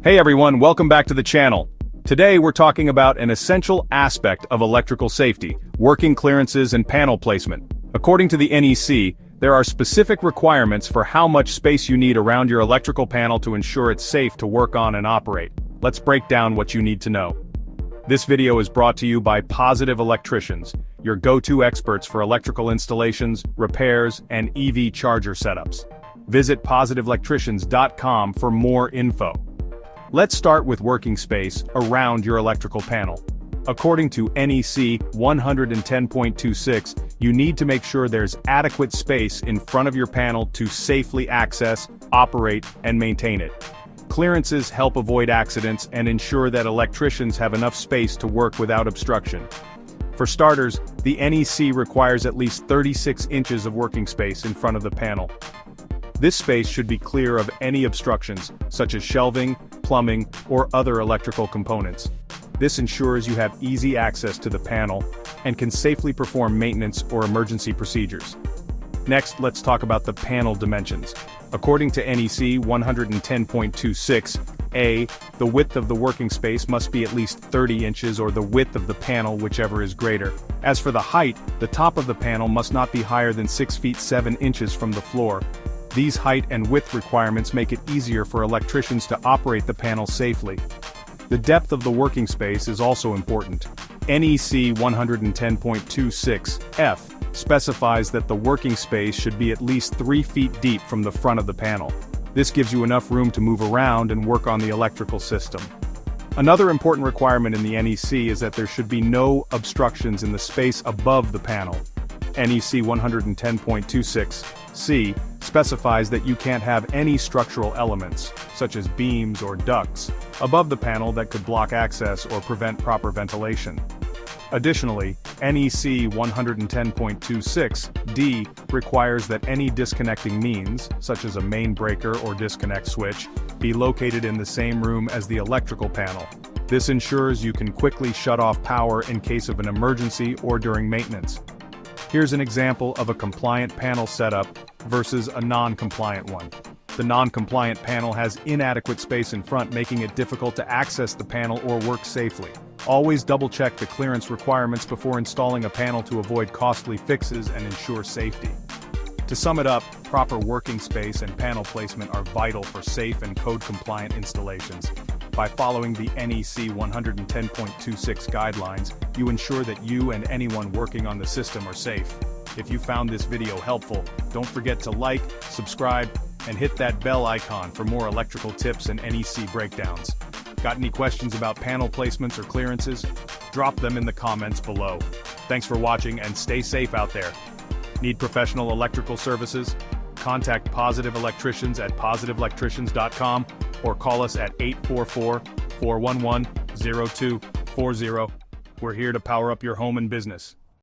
Hey everyone, welcome back to the channel. Today we're talking about an essential aspect of electrical safety, working clearances and panel placement. According to the NEC, there are specific requirements for how much space you need around your electrical panel to ensure it's safe to work on and operate. Let's break down what you need to know. This video is brought to you by Positive Electricians, your go-to experts for electrical installations, repairs, and EV charger setups. Visit positiveelectricians.com for more info. Let's start with working space around your electrical panel. According to NEC 110.26, you need to make sure there's adequate space in front of your panel to safely access, operate, and maintain it. Clearances help avoid accidents and ensure that electricians have enough space to work without obstruction. For starters, the NEC requires at least 36 inches of working space in front of the panel. This space should be clear of any obstructions, such as shelving, plumbing, or other electrical components. This ensures you have easy access to the panel and can safely perform maintenance or emergency procedures. Next, let's talk about the panel dimensions. According to NEC 110.26a, the width of the working space must be at least 30 inches or the width of the panel, whichever is greater. As for the height, the top of the panel must not be higher than 6 feet 7 inches from the floor. These height and width requirements make it easier for electricians to operate the panel safely. The depth of the working space is also important. NEC 110.26f specifies that the working space should be at least 3 feet deep from the front of the panel. This gives you enough room to move around and work on the electrical system. Another important requirement in the NEC is that there should be no obstructions in the space above the panel. NEC 110.26c specifies that you can't have any structural elements, such as beams or ducts, above the panel that could block access or prevent proper ventilation. Additionally, NEC 110.26d requires that any disconnecting means, such as a main breaker or disconnect switch, be located in the same room as the electrical panel. This ensures you can quickly shut off power in case of an emergency or during maintenance. Here's an example of a compliant panel setup versus a non-compliant one. The non-compliant panel has inadequate space in front, making it difficult to access the panel or work safely. Always double-check the clearance requirements before installing a panel to avoid costly fixes and ensure safety. To sum it up, proper working space and panel placement are vital for safe and code-compliant installations. By following the NEC 110.26 guidelines, you ensure that you and anyone working on the system are safe. If you found this video helpful, don't forget to like, subscribe, and hit that bell icon for more electrical tips and NEC breakdowns. Got any questions about panel placements or clearances? Drop them in the comments below. Thanks for watching and stay safe out there. Need professional electrical services? Contact Positive Electricians at positiveelectricians.com or call us at 844-411-0240. We're here to power up your home and business.